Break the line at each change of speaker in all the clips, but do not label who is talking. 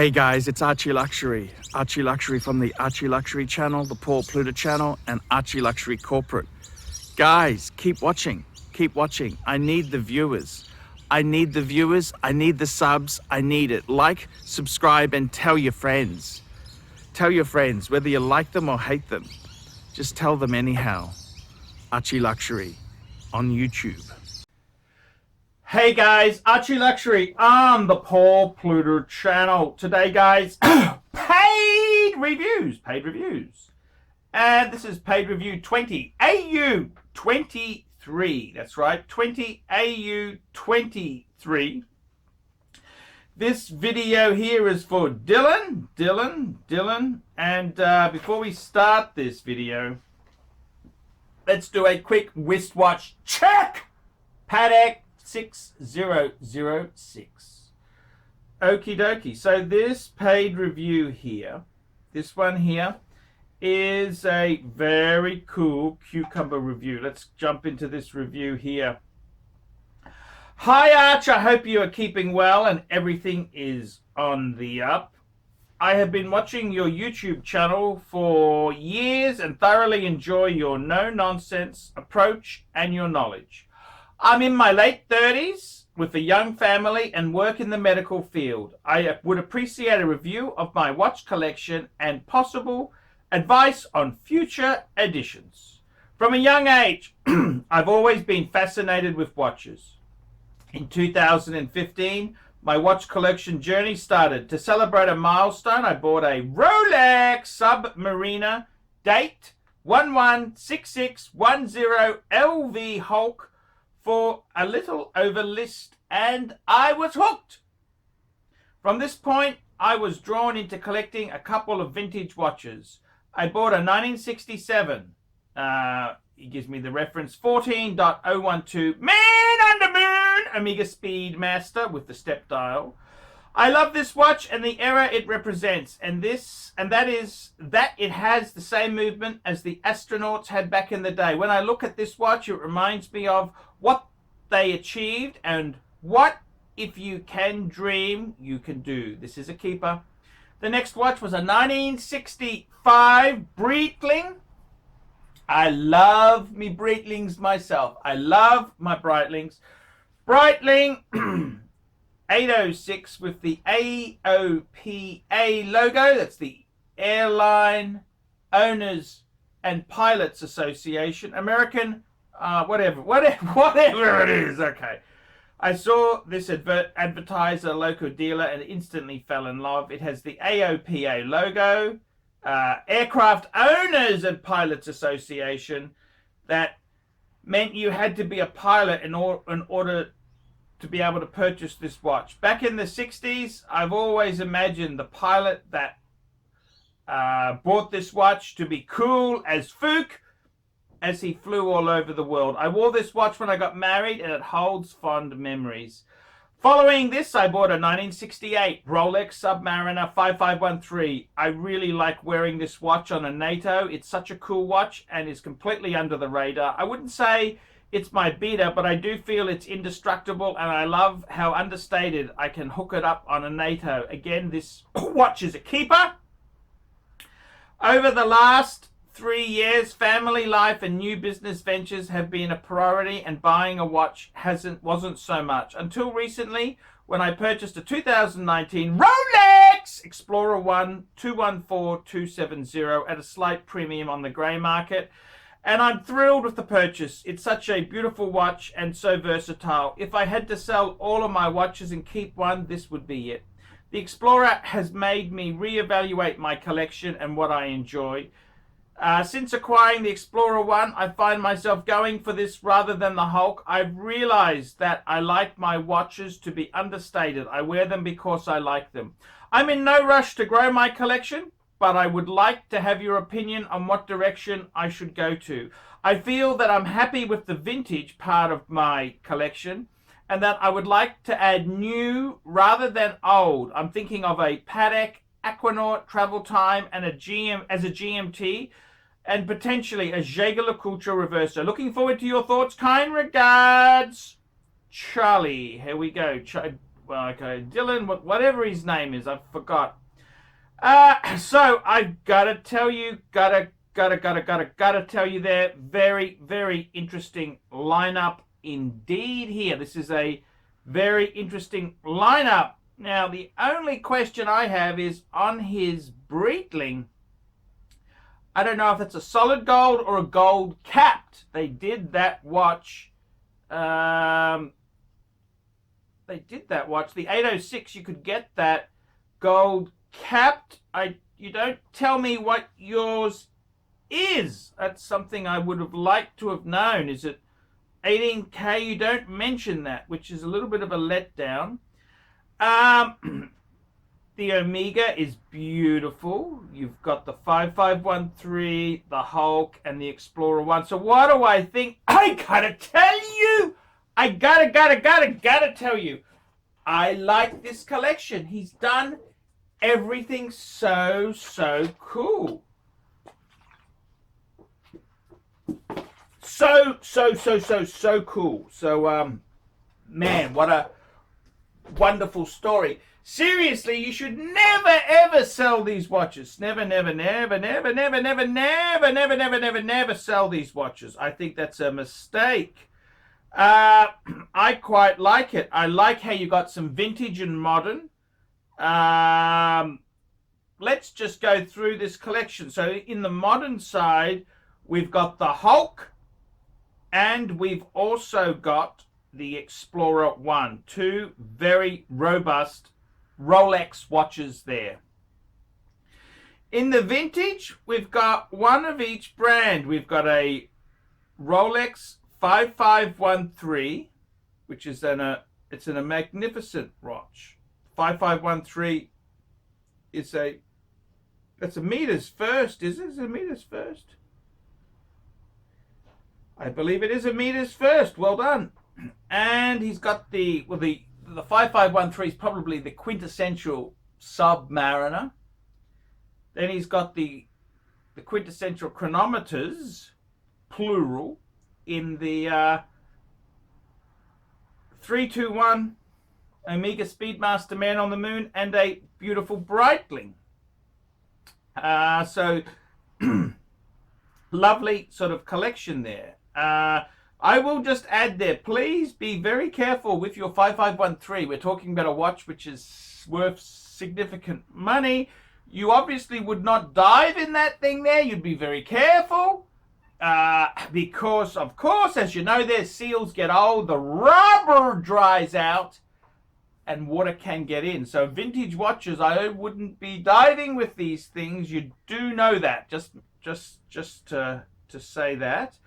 Hey guys, it's ArchieLuxury. ArchieLuxury from the ArchieLuxury channel, the Paul Pluta channel, and ArchieLuxury corporate. Guys, keep watching. Keep watching. I need the viewers. I need the viewers. I need the subs. I need it. Like, subscribe, and tell your friends. Tell your friends, whether you like them or hate them. Just tell them anyhow. ArchieLuxury on YouTube. Hey guys, ArchieLuxury on the Paul Pluta channel. Today guys, paid reviews. And this is paid review 20, AU 23. That's right, 20 AU 23. This video here is for Dylan. And before we start this video, let's do a quick wristwatch check. Paddock 6006. Okie dokie. So this paid review here, this one here, is a very cool cucumber review. Let's jump into this review here. Hi Arch, I hope you are keeping well and everything is on the up. I have been watching your YouTube channel for years and thoroughly enjoy your no-nonsense approach and your knowledge. I'm in my late 30s with a young family and work in the medical field. I would appreciate a review of my watch collection and possible advice on future editions. From a young age, I've always been fascinated with watches. In 2015, my watch collection journey started. To celebrate a milestone, I bought a Rolex Submariner date 116610 LV Hulk for a little over list, and I was hooked. From this point, I was drawn into collecting a couple of vintage watches. I bought a 1967, he gives me the reference, 14.012 Man on the Moon Omega Speedmaster with the step dial. I love this watch and the era it represents, and that is that it has the same movement as the astronauts had back in the day. When I look at this watch, it reminds me of what they achieved and what, if you can dream, you can do. This is a keeper. The next watch was a 1965 Breitling. I love me Breitlings myself. I love my Breitlings. Breitling 806 with the AOPA logo. That's the Airline Owners and Pilots Association. American, whatever it is. Okay. I saw this advertised at a local dealer and instantly fell in love. It has the AOPA logo, Aircraft Owners and Pilots Association. That meant you had to be a pilot in order to be able to purchase this watch. Back in the 60s, I've always imagined the pilot that bought this watch to be cool as Fook as he flew all over the world. I wore this watch when I got married and it holds fond memories. Following this, I bought a 1968 Rolex Submariner 5513. I really like wearing this watch on a NATO. It's such a cool watch and is completely under the radar. I wouldn't say it's my beater, but I do feel it's indestructible, and I love how understated I can hook it up on a NATO. Again, this watch is a keeper. Over the last 3 years, family life and new business ventures have been a priority, and buying a watch wasn't so much. Until recently, when I purchased a 2019 Rolex Explorer 1 214270 at a slight premium on the grey market. And I'm thrilled with the purchase. It's such a beautiful watch and so versatile. If I had to sell all of my watches and keep one, this would be it. The Explorer has made me reevaluate my collection and what I enjoy. Since acquiring the Explorer 1, I find myself going for this rather than the Hulk. I've realized that I like my watches to be understated. I wear them because I like them. I'm in no rush to grow my collection, but I would like to have your opinion on what direction I should go to. I feel that I'm happy with the vintage part of my collection and that I would like to add new rather than old. I'm thinking of a Patek Aquanaut Travel Time and a GMT and potentially a Jaeger-LeCoultre Reverso. Looking forward to your thoughts. Kind regards, Charlie. Here we go. well, okay, Dylan, whatever his name is, I forgot. So I've got to tell you, gotta tell you there, very, very interesting lineup indeed here. This is a very interesting lineup. Now, the only question I have is on his Breitling. I don't know if it's a solid gold or a gold capped. They did that watch. The 806, you could get that gold capped. You don't tell me what yours is. That's something I would have liked to have known. Is it 18K? You don't mention that, which is a little bit of a letdown. The Omega is beautiful. You've got the 5513, the Hulk, and the Explorer 1. So what do I think? I gotta tell you. I gotta tell you. I like this collection. He's done everything so cool. So cool. So, man, what a wonderful story. Seriously, you should never ever sell these watches. Never sell these watches. I think that's a mistake. I quite like it. I like how you got some vintage and modern. Let's just go through this collection. So in the modern side, we've got the Hulk, and we've also got the Explorer 1. Two very robust Rolex watches there. In the vintage, we've got one of each brand. We've got a Rolex 5513, which is it's a magnificent watch. 5513 is it's a meters first, is it? Is it a meters first? I believe it is a meters first. Well done. And he's got the 5513 is probably the quintessential Submariner. Then he's got the quintessential chronometers, plural, in the 321 Omega Speedmaster Man on the Moon, and a beautiful Breitling. So lovely sort of collection there. I will just add there, please be very careful with your 5513. We're talking about a watch which is worth significant money. You obviously would not dive in that thing there. You'd be very careful. Because, of course, as you know, their seals get old, the rubber dries out, and water can get in. So vintage watches, I wouldn't be diving with these things. You do know that. Just to say that.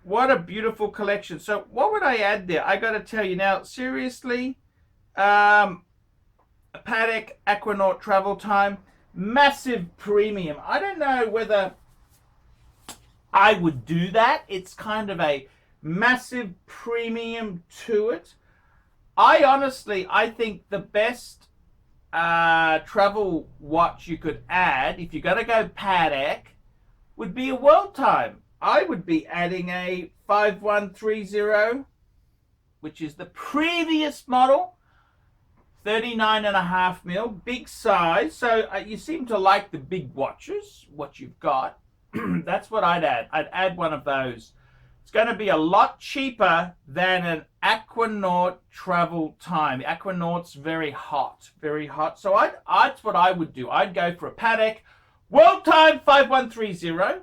What a beautiful collection. So what would I add there? I got to tell you now, seriously, a Patek Aquanaut Travel Time, massive premium. I don't know whether I would do that. It's kind of a massive premium to it. I think the best travel watch you could add, if you're going to go Patek, would be a World Time. I would be adding a 5130, which is the previous model, 39.5 mil, big size. So you seem to like the big watches, what you've got. That's what I'd add. I'd add one of those. It's going to be a lot cheaper than an Aquanaut Travel Time. Aquanaut's very hot, very hot. So that's what I would do. I'd go for a Patek World Time 5130.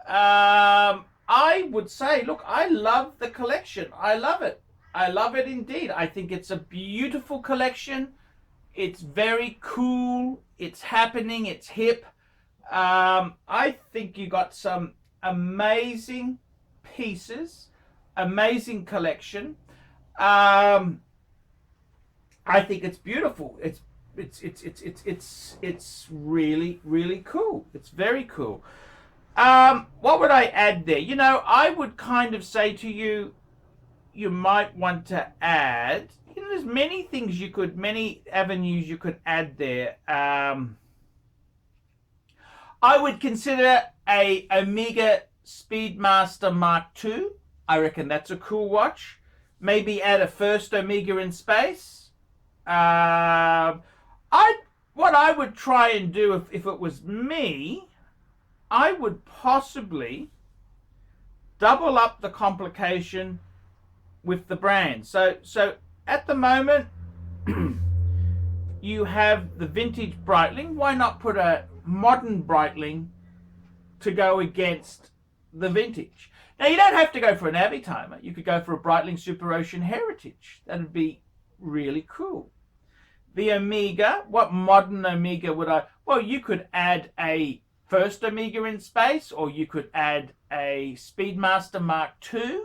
I would say, look, I love the collection. I love it. I love it indeed. I think it's a beautiful collection. It's very cool. It's happening. It's hip. I think you got some amazing pieces, amazing collection. I think it's beautiful. It's really, really cool. It's very cool. What would I add there? You know, I would kind of say to you, you might want to add, you know, there's many things many avenues you could add there. I would consider a Omega Speedmaster Mark II. I reckon that's a cool watch. maybe add a first Omega in space. What I would try and do if it was me, I would possibly double up the complication with the brand. So at the moment, you have the vintage Breitling. Why not put a modern Breitling to go against the vintage? Now, you don't have to go for an Abbey timer. You could go for a Breitling Super Ocean Heritage. That would be really cool. The Omega, what modern Omega would I... Well, you could add a first Omega in space, or you could add a Speedmaster Mark II.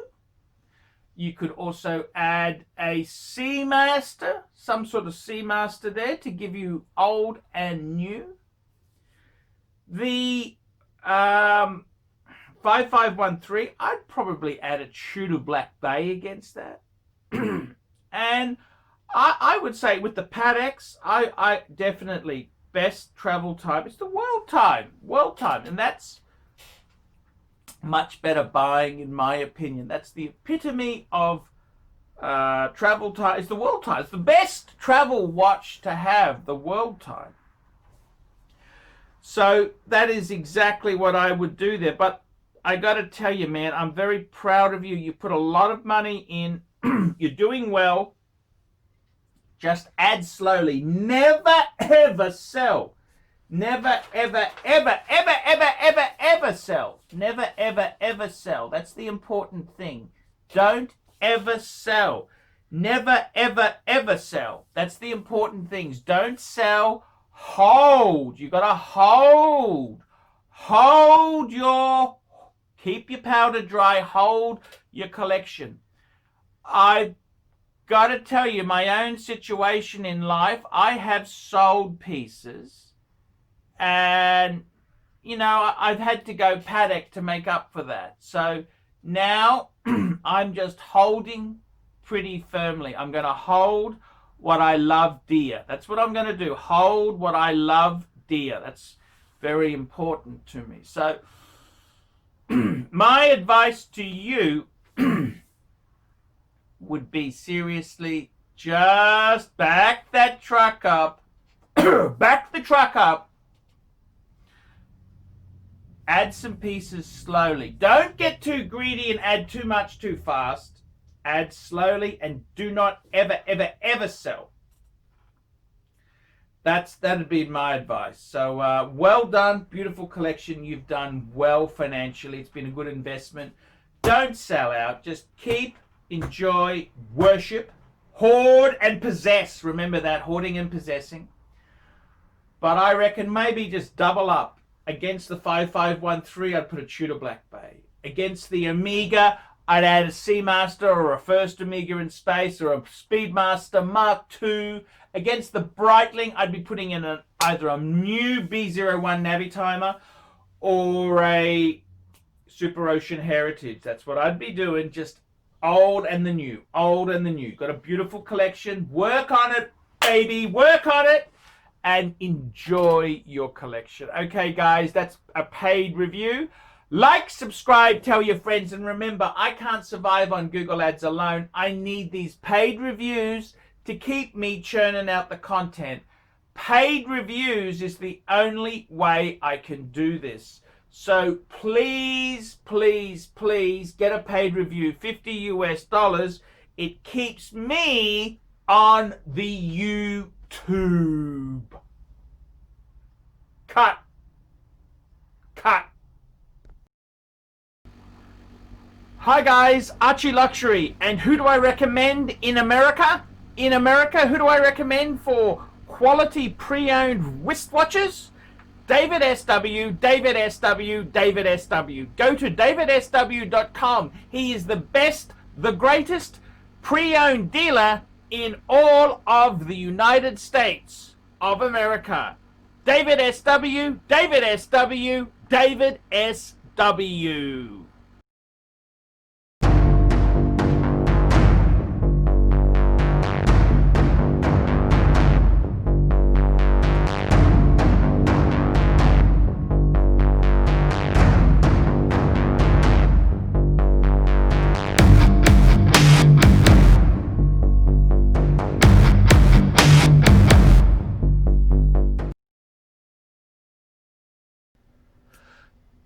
You could also add a Seamaster, some sort of Seamaster there to give you old and new. The 5513, I'd probably add a Tudor Black Bay against that. And I would say with the Patex, I definitely best travel time. It's the world time, and that's much better buying, in my opinion. That's the epitome of travel time. It's the world time. It's the best travel watch to have, the world time. So that is exactly what I would do there. But I got to tell you, man, I'm very proud of you. You put a lot of money in. You're doing well. Just add slowly. Never, ever sell. Never, ever, ever, ever, ever, ever, ever sell. Never, ever, ever sell. That's the important thing. Don't ever sell. Never, ever, ever sell. That's the important things. Don't sell. Hold. You got to hold. Hold your... Keep your powder dry. Hold your collection. I've got to tell you, my own situation in life, I have sold pieces, and you know, I've had to go Patek to make up for that. So now I'm just holding pretty firmly. I'm going to hold what I love dear. That's what I'm going to do. Hold what I love dear. That's very important to me. So my advice to you would be, seriously, just back that truck up. Back the truck up. Add some pieces slowly. Don't get too greedy and add too much too fast. Add slowly and do not ever, ever, ever sell. That'd be my advice. So well done. Beautiful collection. You've done well financially. It's been a good investment. Don't sell out. Just keep, enjoy, worship, hoard and possess. Remember that, hoarding and possessing. But I reckon maybe just double up. Against the 5513, I'd put a Tudor Black Bay. Against the Omega, I'd add a Seamaster or a First Omega in space or a Speedmaster Mark II. Against the Breitling, I'd be putting in either a new B01 Navitimer or a Super Ocean Heritage. That's what I'd be doing, just old and the new, old and the new. Got a beautiful collection. Work on it, baby. Work on it and enjoy your collection. Okay, guys, that's a paid review. Like, subscribe, tell your friends, and remember, I can't survive on Google Ads alone. I need these paid reviews to keep me churning out the content. Paid reviews is the only way I can do this. So please, please, please get a paid review, $50 US. It keeps me on the YouTube. Cut. Cut. Hi guys, ArchieLuxury, and who do I recommend in America? In America, who do I recommend for quality pre-owned wristwatches? David SW, David SW, David SW. Go to davidsw.com. He is the best, the greatest pre-owned dealer in all of the United States of America. David SW, David SW, David SW.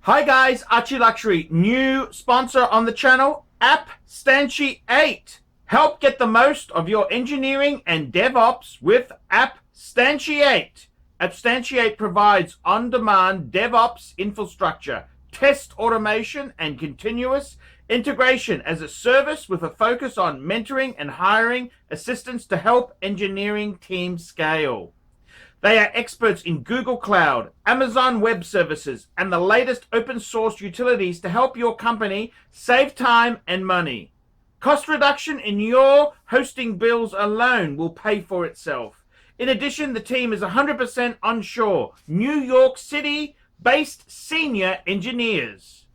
Hi guys, ArchieLuxury, new sponsor on the channel, APPSTANTIATE. Help get the most of your engineering and DevOps with APPSTANTIATE. APPSTANTIATE provides on-demand DevOps infrastructure, test automation, and continuous integration as a service with a focus on mentoring and hiring assistants to help engineering teams scale. They are experts in Google Cloud, Amazon Web Services, and the latest open source utilities to help your company save time and money. Cost reduction in your hosting bills alone will pay for itself. In addition, the team is 100% onshore, New York City-based senior engineers.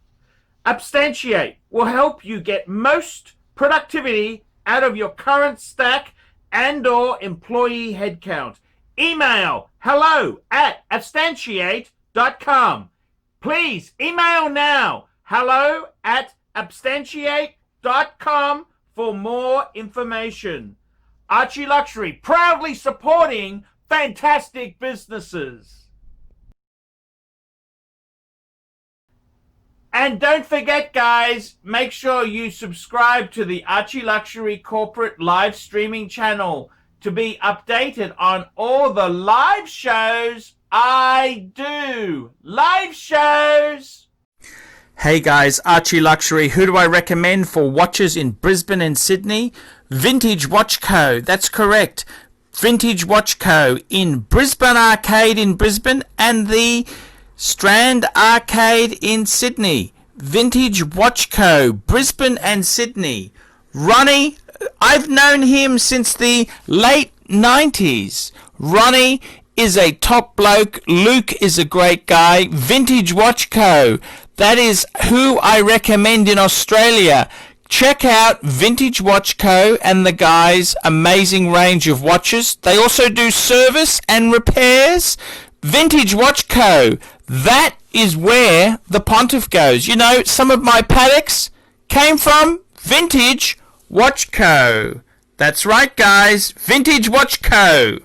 APPSTANTIATE will help you get most productivity out of your current stack and/or employee headcount. Email hello@appstantiate.com. Please email now hello@appstantiate.com for more information. ArchieLuxury, proudly supporting fantastic businesses. And don't forget, guys, make sure you subscribe to the ArchieLuxury corporate live streaming channel to be updated on all the live shows I do. Live shows!
Hey guys, ArchieLuxury. Who do I recommend for watches in Brisbane and Sydney? Vintage Watch Co. That's correct. Vintage Watch Co. in Brisbane Arcade in Brisbane and the Strand Arcade in Sydney. Vintage Watch Co. Brisbane and Sydney. Ronnie, I've known him since the late 90s. Ronnie is a top bloke. Luke is a great guy. Vintage Watch Co. That is who I recommend in Australia. Check out Vintage Watch Co. and the guys' amazing range of watches. They also do service and repairs. Vintage Watch Co. That is where the Pontiff goes. You know, some of my Pateks came from Vintage Watch Co. That's right, guys. Vintage Watch Co.